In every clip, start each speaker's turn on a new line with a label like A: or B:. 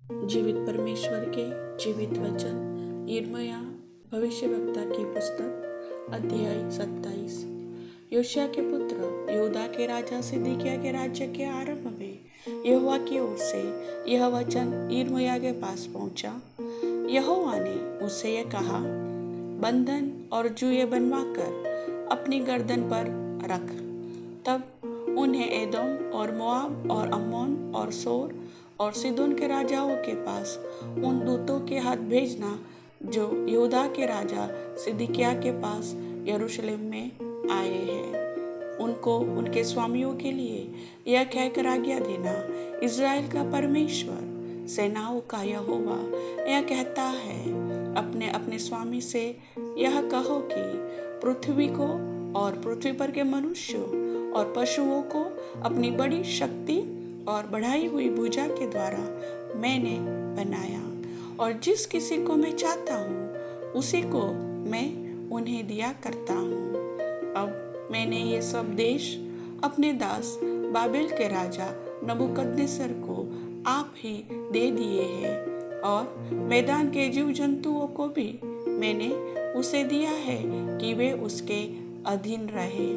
A: जीवित परमेश्वर के जीवित वचन यिर्मयाह भविष्यवक्ता की पुस्तक अध्याय 27। योशिय्याह के पुत्र यहूदा के राजा सिदकिय्याह के राज्य के आरंभ में यहोवा की ओर से यह वचन यिर्मयाह के पास पहुंचा। यहोवा ने उससे यह कहा, बंधन और जुए बनवाकर अपनी गर्दन पर रख। तब उन्हें एदोम और मोआब और अम्मोन और सोर और सीदोन के राजाओं के पास उन दूतों के हाथ भेजना जो यहूदा के राजा सिदकिय्याह के पास यरूशलेम में आए हैं। उनको उनके स्वामियों के लिए यह कहकर आज्ञा देना, इज़राइल का परमेश्वर सेनाओं का यहोवा यह कहता है, अपने अपने स्वामी से यह कहो कि पृथ्वी को और पृथ्वी पर के मनुष्यों और पशुओं को अपनी बड़ी शक्ति और बढ़ाई हुई भुजा के द्वारा मैंने बनाया, और जिस किसी को मैं चाहता हूँ उसी को मैं उन्हें दिया करता हूँ। अब मैंने ये सब देश अपने दास बाबेल के राजा नबूकदनेस्सर को आप ही दे दिए हैं, और मैदान के जीव जंतुओं को भी मैंने उसे दिया है कि वे उसके अधीन रहे।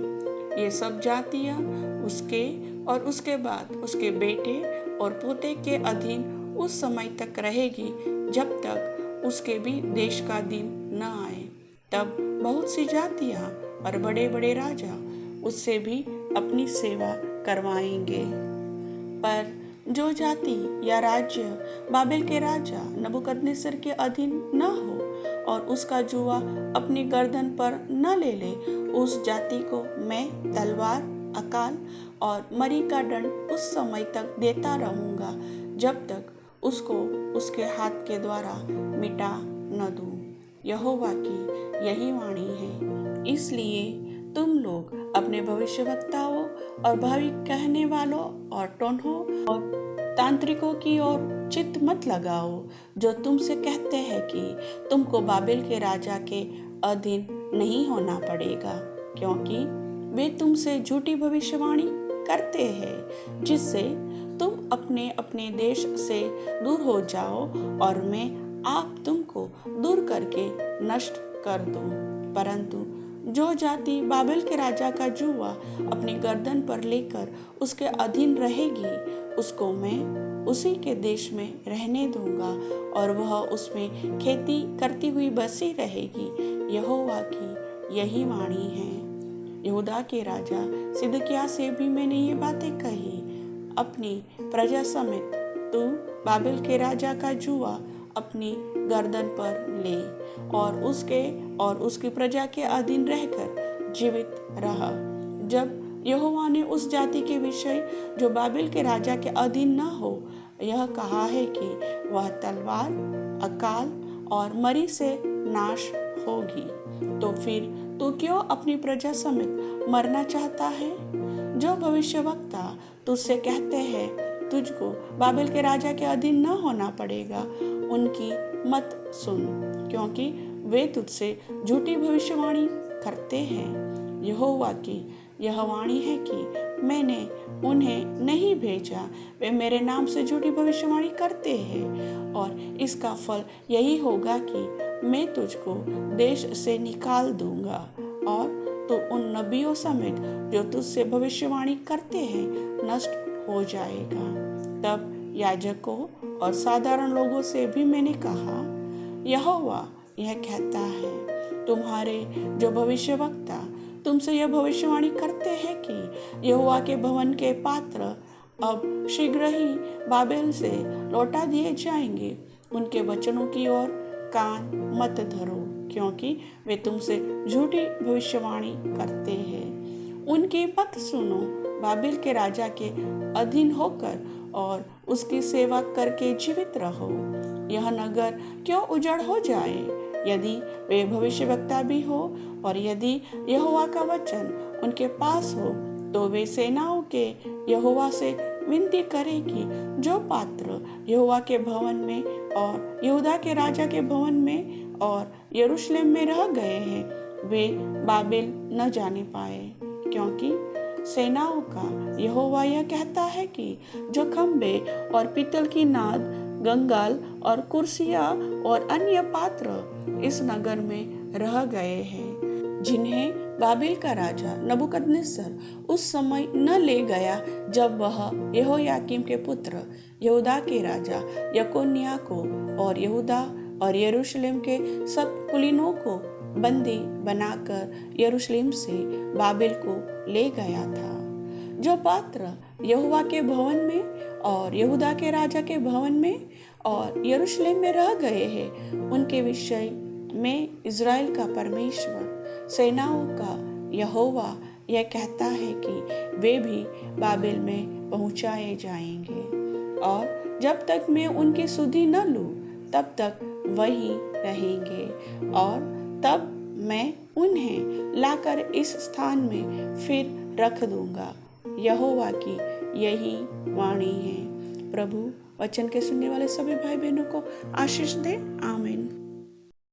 A: ये सब जातियाँ उसके और उसके बाद उसके बेटे और पोते के अधीन उस समय तक रहेगी जब तक उसके भी देश का दिन न आए। तब बहुत सी जातियाँ और बड़े बड़े राजा उससे भी अपनी सेवा करवाएंगे। पर जो जाति या राज्य बाबेल के राजा नबूकदनेस्सर के अधीन न हो और उसका जुआ अपनी गर्दन पर न ले ले, उस जाति को मैं तलवार, अकाल और मरी का दंड उस समय तक देता रहूंगा जब तक उसको उसके हाथ के द्वारा मिटा न दूं। यहोवा की यही वाणी है। इसलिए तुम लोग अपने भविष्यवक्ताओं और भावी कहने वालों और टोन्हों और तांत्रिकों की ओर चित्त मत लगाओ, जो तुमसे कहते हैं कि तुमको बाबेल के राजा के अधीन नहीं होना पड़ेगा, क्योंकि वे तुमसे झूठी भविष्यवाणी करते हैं, जिससे तुम अपने अपने देश से दूर हो जाओ और मैं आप तुमको दूर करके नष्ट कर दूं। परंतु जो जाति बाबेल के राजा का जुआ अपनी गर्दन पर लेकर उसके अधीन रहेगी, उसको मैं उसी के देश में रहने दूंगा और वह उसमें खेती करती हुई बसी रहेगी। यहोवा की यही वाणी है। यहूदा के राजा सिदकिय्याह से भी मैंने ये बातें कही, अपनी प्रजा समेत तू बाबेल के राजा का जुआ अपनी गर्दन पर ले और उसकी प्रजा के अधीन रहकर जीवित रहा। जब यहोवा ने उस जाति के विषय जो बाबेल के राजा के अधीन न हो यह कहा है कि वह तलवार, अकाल और मरी से नाश होगी, तो फिर तू क्यों अपनी प्रजा समेत मरना चाहता है? जो भविष्यवक्ता तुझसे कहते हैं तुझको बाबेल के राजा के अधीन न होना पड़ेगा, उनकी मत सुन, क्योंकि वे तुझसे झूठी भविष्यवाणी करते हैं। यहोवा की यह वाणी है कि मैंने उन्हें नहीं भेजा, वे मेरे नाम से झूठी भविष्यवाणी करते हैं, और इसका फल यही होगा कि मैं तुझको देश से निकाल दूंगा और तो उन नबियों समेत जो तुझसे भविष्यवाणी करते हैं नष्ट हो जाएगा। तब याजकों और साधारण लोगों से भी मैंने कहा, यहोवा यह कहता है, तुम्हारे जो भविष्यवक्ता तुमसे यह भविष्यवाणी करते हैं कि यहोवा के भवन के पात्र अब शीघ्र ही बाबेल से लौटा दिए जाएंगे, उनके वचनों की ओर कान मत धरो, क्योंकि वे तुमसे झूठी भविष्यवाणी करते हैं। उनकी मत सुनो। बाबेल के राजा के अधीन होकर और उसकी सेवा करके जीवित रहो। यह नगर क्यों उजड़ हो जाए? यदि वे भविष्यवक्ता भी हो और यदि यहोवा का वचन उनके पास हो, तो वे सेनाओं के यहोवा से विनती करें कि जो पात्र यहोवा के भवन में और यहूदा के राजा के भवन में और यरूशलेम में रह गए हैं, वे बाबेल न जाने पाए, क्योंकि सेनाओं का यहोवा यह कहता है कि जो खंबे और पीतल की नाद गंगाल और कुर्सियाँ और अन्य पात्र इस नगर में रह गए हैं, जिन्हें बाबिल का राजा नबूकदनेस्सर उस समय न ले गया जब वह यहोयाकीम के पुत्र यहूदा के राजा यकोन्याह को और यहूदा और यरूशलेम के सब कुलीनों को बंदी बनाकर यरूशलेम से बाबिल को ले गया था। जो पात्र यहोवा के भवन में और यहूदा के राजा के भवन में और यरूशलेम में रह गए हैं, उनके विषय में इज़राइल का परमेश्वर सेनाओं का यहोवा यह कहता है कि वे भी बाबिल में पहुंचाए जाएंगे, और जब तक मैं उनकी सुधि न लूं तब तक वहीं रहेंगे, और तब मैं उन्हें लाकर इस स्थान में फिर रख दूंगा। यहोवा की यही वाणी है। प्रभु वचन के सुनने वाले सभी भाई बहनों को आशीष दे। आमीन।